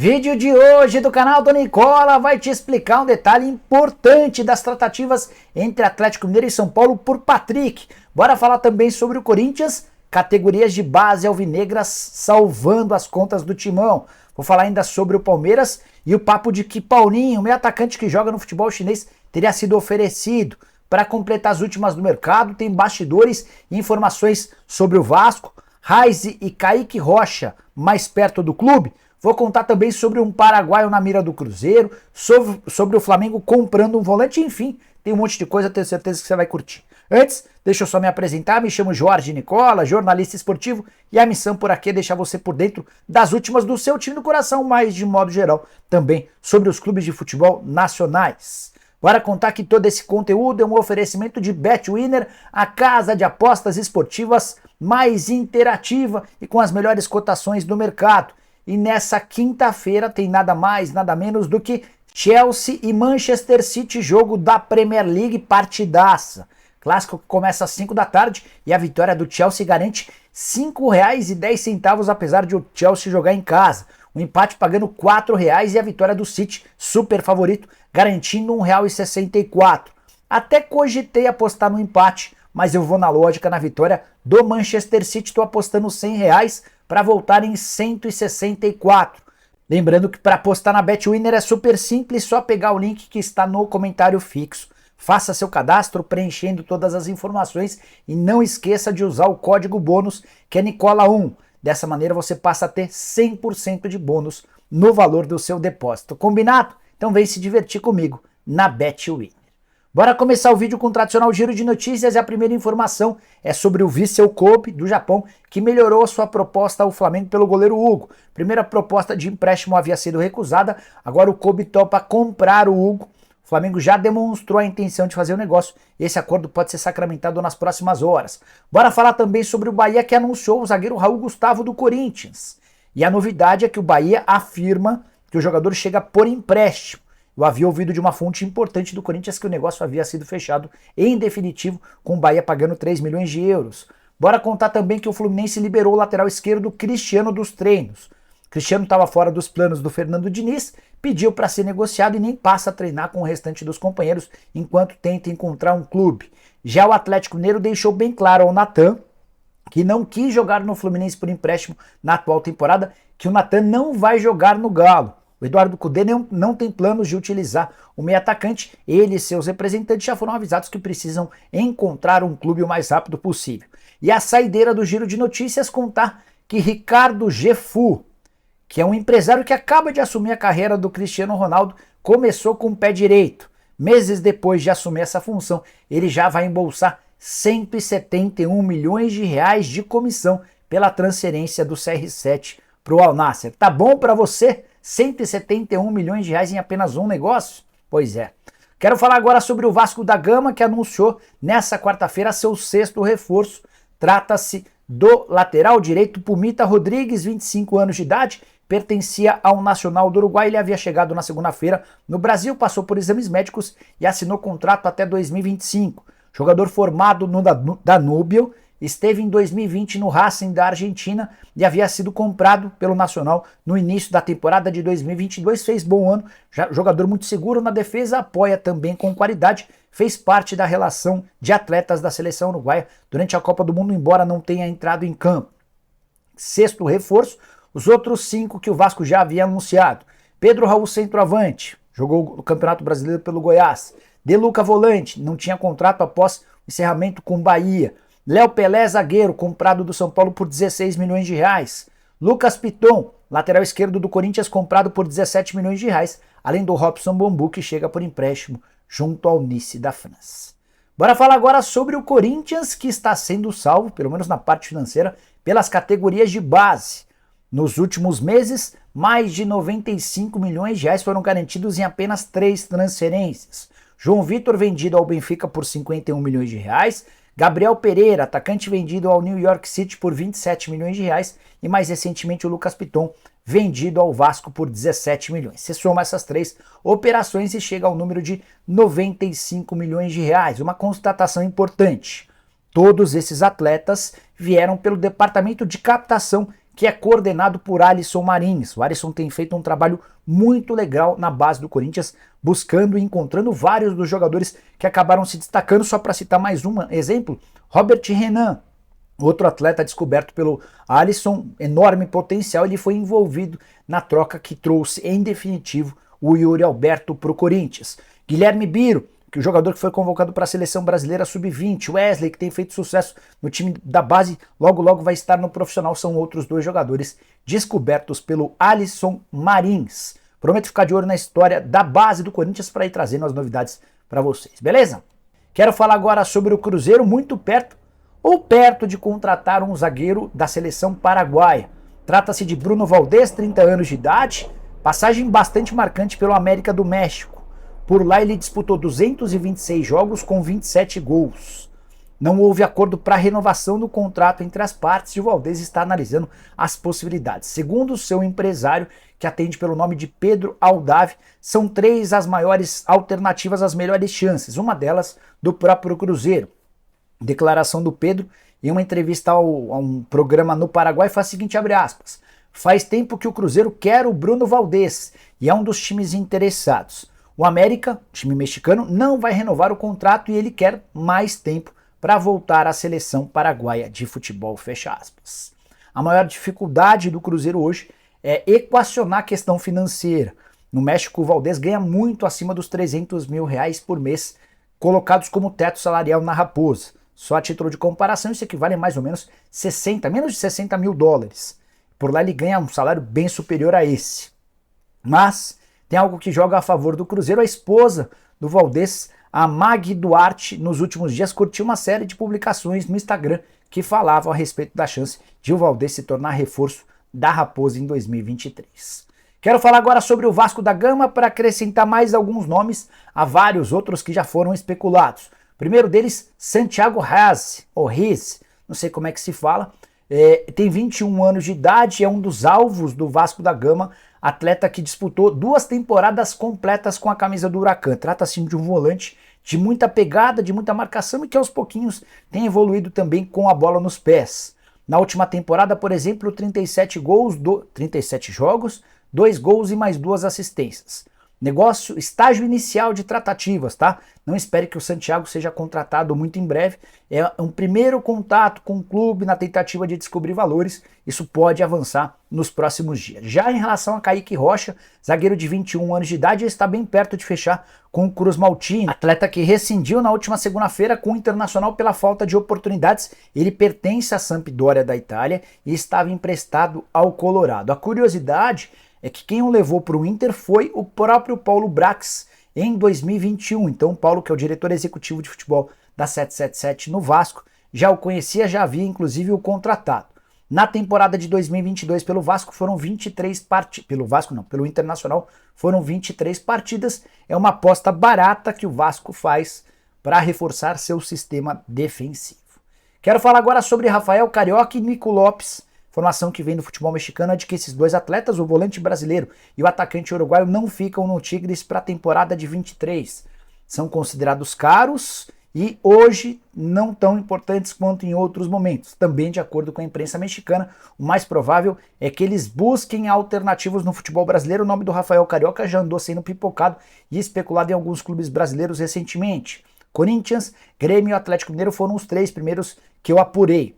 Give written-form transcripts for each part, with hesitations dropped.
Vídeo de hoje do canal do Nicola vai te explicar um detalhe importante das tratativas entre Atlético Mineiro e São Paulo por Patrick. Bora falar também sobre o Corinthians, categorias de base alvinegras salvando as contas do timão. Vou falar ainda sobre o Palmeiras e o papo de que Paulinho, meio atacante que joga no futebol chinês, teria sido oferecido. Para completar as últimas do mercado, tem bastidores e informações sobre o Vasco, Raize e Kaique Rocha mais perto do clube. Vou contar também sobre um paraguaio na mira do Cruzeiro, sobre o Flamengo comprando um volante, enfim, tem um monte de coisa, tenho certeza que você vai curtir. Antes, deixa eu só me apresentar, me chamo Jorge Nicola, jornalista esportivo, e a missão por aqui é deixar você por dentro das últimas do seu time do coração, mas de modo geral também sobre os clubes de futebol nacionais. Bora contar que todo esse conteúdo é um oferecimento de BetWinner, a casa de apostas esportivas mais interativa e com as melhores cotações do mercado. E nessa quinta-feira tem nada mais, nada menos do que Chelsea e Manchester City, jogo da Premier League, partidaça. Clássico que começa às 5 da tarde e a vitória do Chelsea garante R$ 5,10, apesar de o Chelsea jogar em casa. O empate pagando R$ 4,00 e a vitória do City, super favorito, garantindo R$ 1,64. Até cogitei apostar no empate, mas eu vou na lógica na vitória do Manchester City, estou apostando R$ 100 para voltar em 164. Lembrando que para apostar na BetWinner é super simples, só pegar o link que está no comentário fixo. Faça seu cadastro preenchendo todas as informações e não esqueça de usar o código bônus que é Nicola1. Dessa maneira você passa a ter 100% de bônus no valor do seu depósito. Combinado? Então vem se divertir comigo na BetWinner. Bora começar o vídeo com o tradicional giro de notícias e a primeira informação é sobre o Vissel Kobe do Japão, que melhorou sua proposta ao Flamengo pelo goleiro Hugo. Primeira proposta de empréstimo havia sido recusada, agora o Kobe topa comprar o Hugo. O Flamengo já demonstrou a intenção de fazer o negócio e esse acordo pode ser sacramentado nas próximas horas. Bora falar também sobre o Bahia, que anunciou o zagueiro Raul Gustavo do Corinthians. E a novidade é que o Bahia afirma que o jogador chega por empréstimo. Eu havia ouvido de uma fonte importante do Corinthians que o negócio havia sido fechado em definitivo, com o Bahia pagando 3 milhões de euros. Bora contar também que o Fluminense liberou o lateral esquerdo Cristiano dos treinos. Cristiano estava fora dos planos do Fernando Diniz, pediu para ser negociado e nem passa a treinar com o restante dos companheiros enquanto tenta encontrar um clube. Já o Atlético Mineiro deixou bem claro ao Natan, que não quis jogar no Fluminense por empréstimo na atual temporada, que o Natan não vai jogar no Galo. O Eduardo Cudê não tem planos de utilizar o meio atacante. Ele e seus representantes já foram avisados que precisam encontrar um clube o mais rápido possível. E a saideira do giro de notícias contar que Ricardo Geffu, que é um empresário que acaba de assumir a carreira do Cristiano Ronaldo, começou com o pé direito. Meses depois de assumir essa função, ele já vai embolsar 171 milhões de reais de comissão pela transferência do CR7 para o Al Nassr. Tá bom para você? 171 milhões de reais em apenas um negócio? Pois é. Quero falar agora sobre o Vasco da Gama, que anunciou nessa quarta-feira seu 6º reforço. Trata-se do lateral direito Pumita Rodrigues, 25 anos de idade, pertencia ao Nacional do Uruguai. Ele havia chegado na segunda-feira no Brasil, passou por exames médicos e assinou contrato até 2025. Jogador formado no Danúbio, esteve em 2020 no Racing da Argentina e havia sido comprado pelo Nacional no início da temporada de 2022, fez bom ano, jogador muito seguro na defesa, apoia também com qualidade, fez parte da relação de atletas da seleção uruguaia durante a Copa do Mundo, embora não tenha entrado em campo. 6º reforço, os outros 5 que o Vasco já havia anunciado. Pedro Raul, centroavante, jogou o Campeonato Brasileiro pelo Goiás. De Luca, volante, não tinha contrato após o encerramento com o Bahia. Léo Pelé, zagueiro, comprado do São Paulo por 16 milhões de reais. Lucas Piton, lateral esquerdo do Corinthians, comprado por 17 milhões de reais, além do Robson Bambu, que chega por empréstimo junto ao Nice da França. Bora falar agora sobre o Corinthians, que está sendo salvo, pelo menos na parte financeira, pelas categorias de base. Nos últimos meses, mais de 95 milhões de reais foram garantidos em apenas 3 transferências. João Vitor, vendido ao Benfica por 51 milhões de reais, Gabriel Pereira, atacante, vendido ao New York City por 27 milhões de reais e mais recentemente o Lucas Piton, vendido ao Vasco por 17 milhões. Você soma essas 3 operações e chega ao número de 95 milhões de reais. Uma constatação importante: todos esses atletas vieram pelo departamento de captação que é coordenado por Alisson Marins. O Alisson tem feito um trabalho muito legal na base do Corinthians, buscando e encontrando vários dos jogadores que acabaram se destacando. Só para citar mais um exemplo, Robert Renan, outro atleta descoberto pelo Alisson, enorme potencial, ele foi envolvido na troca que trouxe, em definitivo, o Yuri Alberto para o Corinthians. Guilherme Biro, que o jogador que foi convocado para a seleção brasileira sub-20, Wesley, que tem feito sucesso no time da base, logo vai estar no profissional, são outros dois jogadores descobertos pelo Alisson Marins. Prometo ficar de olho na história da base do Corinthians para ir trazendo as novidades para vocês, beleza? Quero falar agora sobre o Cruzeiro, muito perto de contratar um zagueiro da seleção paraguaia. Trata-se de Bruno Valdés, 30 anos de idade, passagem bastante marcante pelo América do México. Por lá ele disputou 226 jogos com 27 gols. Não houve acordo para renovação do contrato entre as partes e o Valdés está analisando as possibilidades. Segundo o seu empresário, que atende pelo nome de Pedro Aldave, são 3 as maiores alternativas, as melhores chances. Uma delas do próprio Cruzeiro. Declaração do Pedro em uma entrevista a um programa no Paraguai faz o seguinte, abre aspas: faz tempo que o Cruzeiro quer o Bruno Valdés e é um dos times interessados. O América, time mexicano, não vai renovar o contrato e ele quer mais tempo para voltar à seleção paraguaia de futebol, fecha aspas. A maior dificuldade do Cruzeiro hoje é equacionar a questão financeira. No México, o Valdés ganha muito acima dos R$300 mil por mês, colocados como teto salarial na Raposa. Só a título de comparação, isso equivale a mais ou menos menos de 60 mil dólares. Por lá ele ganha um salário bem superior a esse. Mas tem algo que joga a favor do Cruzeiro. A esposa do Valdés, a Mag Duarte, nos últimos dias curtiu uma série de publicações no Instagram que falavam a respeito da chance de o Valdés se tornar reforço da Raposa em 2023. Quero falar agora sobre o Vasco da Gama para acrescentar mais alguns nomes a vários outros que já foram especulados. Primeiro deles, Santiago Reis, ou Reis, não sei como é que se fala, tem 21 anos de idade, é um dos alvos do Vasco da Gama, atleta que disputou 2 temporadas completas com a camisa do Huracan. Trata-se de um volante de muita pegada, de muita marcação e que aos pouquinhos tem evoluído também com a bola nos pés. Na última temporada, por exemplo, 37 jogos, 2 gols e mais 2 assistências. Estágio inicial de tratativas, tá? Não espere que o Santiago seja contratado muito em breve. É um primeiro contato com o clube na tentativa de descobrir valores. Isso pode avançar nos próximos dias. Já em relação a Kaique Rocha, zagueiro de 21 anos de idade, está bem perto de fechar com o Cruz Maltino, atleta que rescindiu na última segunda-feira com o Internacional pela falta de oportunidades. Ele pertence à Sampdoria da Itália e estava emprestado ao Colorado. A curiosidade é que quem o levou para o Inter foi o próprio Paulo Brax em 2021. Então o Paulo, que é o diretor executivo de futebol da 777 no Vasco, já o conhecia, já havia inclusive o contratado. Na temporada de 2022 pelo Vasco foram 23 partidas, pelo Internacional foram 23 partidas. É uma aposta barata que o Vasco faz para reforçar seu sistema defensivo. Quero falar agora sobre Rafael Carioca e Nico Lopes. Informação que vem do futebol mexicano é de que esses dois atletas, o volante brasileiro e o atacante uruguaio, não ficam no Tigres para a temporada de 23. São considerados caros e hoje não tão importantes quanto em outros momentos. Também, de acordo com a imprensa mexicana, o mais provável é que eles busquem alternativas no futebol brasileiro. O nome do Rafael Carioca já andou sendo pipocado e especulado em alguns clubes brasileiros recentemente. Corinthians, Grêmio e Atlético Mineiro foram os 3 primeiros que eu apurei.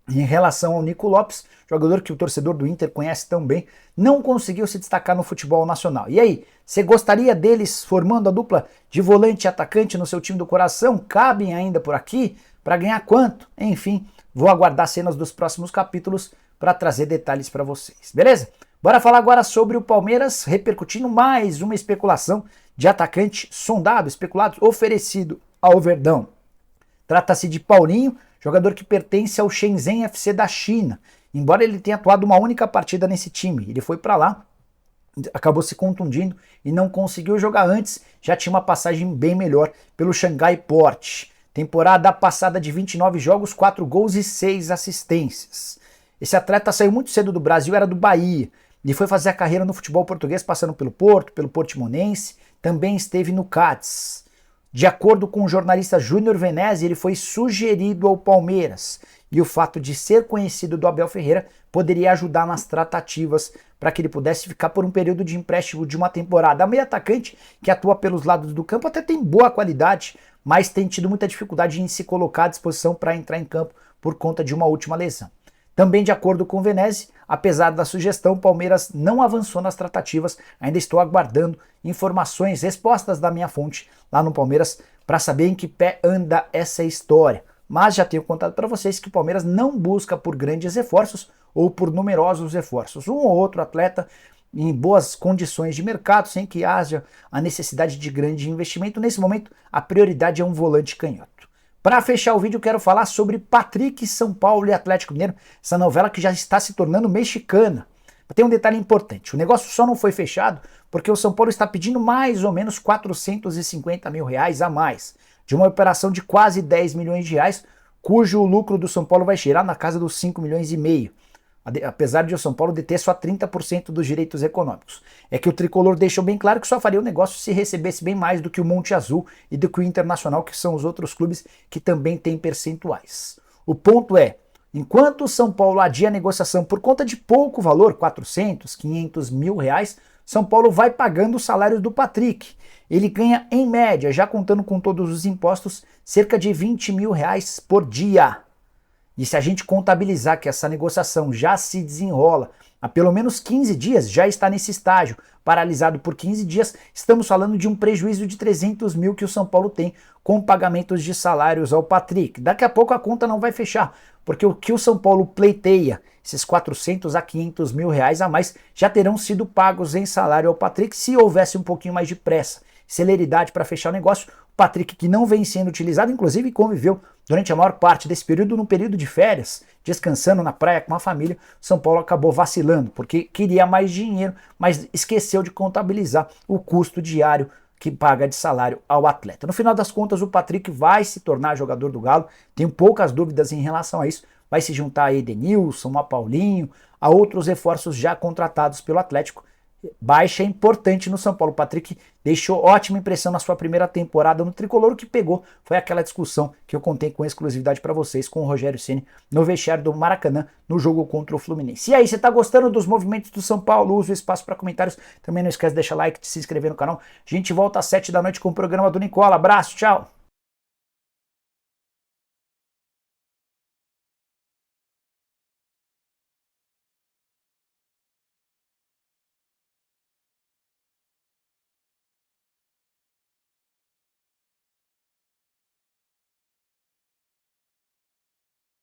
Em relação ao Nico Lopes, jogador que o torcedor do Inter conhece tão bem, não conseguiu se destacar no futebol nacional. E aí, você gostaria deles formando a dupla de volante e atacante no seu time do coração? Cabem ainda por aqui? Para ganhar quanto? Enfim, vou aguardar cenas dos próximos capítulos para trazer detalhes para vocês, beleza? Bora falar agora sobre o Palmeiras, repercutindo mais uma especulação de atacante sondado, especulado, oferecido ao Verdão. Trata-se de Paulinho, jogador que pertence ao Shenzhen FC da China. Embora ele tenha atuado uma única partida nesse time, ele foi para lá, acabou se contundindo e não conseguiu jogar antes, já tinha uma passagem bem melhor pelo Shanghai Port. Temporada passada de 29 jogos, 4 gols e 6 assistências. Esse atleta saiu muito cedo do Brasil, era do Bahia, e foi fazer a carreira no futebol português, passando pelo Porto, pelo Portimonense, também esteve no Cádiz. De acordo com o jornalista Júnior Venezi, ele foi sugerido ao Palmeiras. E o fato de ser conhecido do Abel Ferreira poderia ajudar nas tratativas para que ele pudesse ficar por um período de empréstimo de uma temporada. A meio atacante, que atua pelos lados do campo, até tem boa qualidade, mas tem tido muita dificuldade em se colocar à disposição para entrar em campo por conta de uma última lesão. Também de acordo com o Venezzi, apesar da sugestão, o Palmeiras não avançou nas tratativas, ainda estou aguardando informações, respostas da minha fonte lá no Palmeiras para saber em que pé anda essa história. Mas já tenho contado para vocês que o Palmeiras não busca por grandes reforços ou por numerosos reforços. Um ou outro atleta em boas condições de mercado, sem que haja a necessidade de grande investimento. Nesse momento, a prioridade é um volante canhoto. Para fechar o vídeo, eu quero falar sobre Patrick, São Paulo e Atlético Mineiro, essa novela que já está se tornando mexicana. Tem um detalhe importante, o negócio só não foi fechado porque o São Paulo está pedindo mais ou menos 450 mil reais a mais, de uma operação de quase 10 milhões de reais, cujo lucro do São Paulo vai girar na casa dos 5 milhões e meio. Apesar de o São Paulo deter só 30% dos direitos econômicos. É que o Tricolor deixou bem claro que só faria o negócio se recebesse bem mais do que o Monte Azul e do que o Internacional, que são os outros clubes que também têm percentuais. O ponto é, enquanto o São Paulo adia a negociação por conta de pouco valor, 400, 500 mil reais, São Paulo vai pagando os salários do Patrick. Ele ganha, em média, já contando com todos os impostos, cerca de 20 mil reais por dia. E se a gente contabilizar que essa negociação já se desenrola há pelo menos 15 dias, já está nesse estágio, paralisado por 15 dias, estamos falando de um prejuízo de 300 mil que o São Paulo tem com pagamentos de salários ao Patrick. Daqui a pouco a conta não vai fechar, porque o que o São Paulo pleiteia, esses 400 a 500 mil reais a mais, já terão sido pagos em salário ao Patrick se houvesse um pouquinho mais de pressa, celeridade para fechar o negócio. O Patrick, que não vem sendo utilizado, inclusive conviveu durante a maior parte desse período, no período de férias, descansando na praia com a família, São Paulo acabou vacilando, porque queria mais dinheiro, mas esqueceu de contabilizar o custo diário que paga de salário ao atleta. No final das contas, o Patrick vai se tornar jogador do Galo, tenho poucas dúvidas em relação a isso, vai se juntar a Edenilson, a Paulinho, a outros reforços já contratados pelo Atlético. Baixa é importante no São Paulo. O Patrick deixou ótima impressão na sua primeira temporada no Tricolor. O que pegou foi aquela discussão que eu contei com exclusividade para vocês com o Rogério Ceni no vestiário do Maracanã no jogo contra o Fluminense. E aí, você tá gostando dos movimentos do São Paulo? Usa o espaço para comentários. Também não esquece de deixar like, de se inscrever no canal. A gente volta às 7 da noite com o programa do Nicola. Abraço, tchau!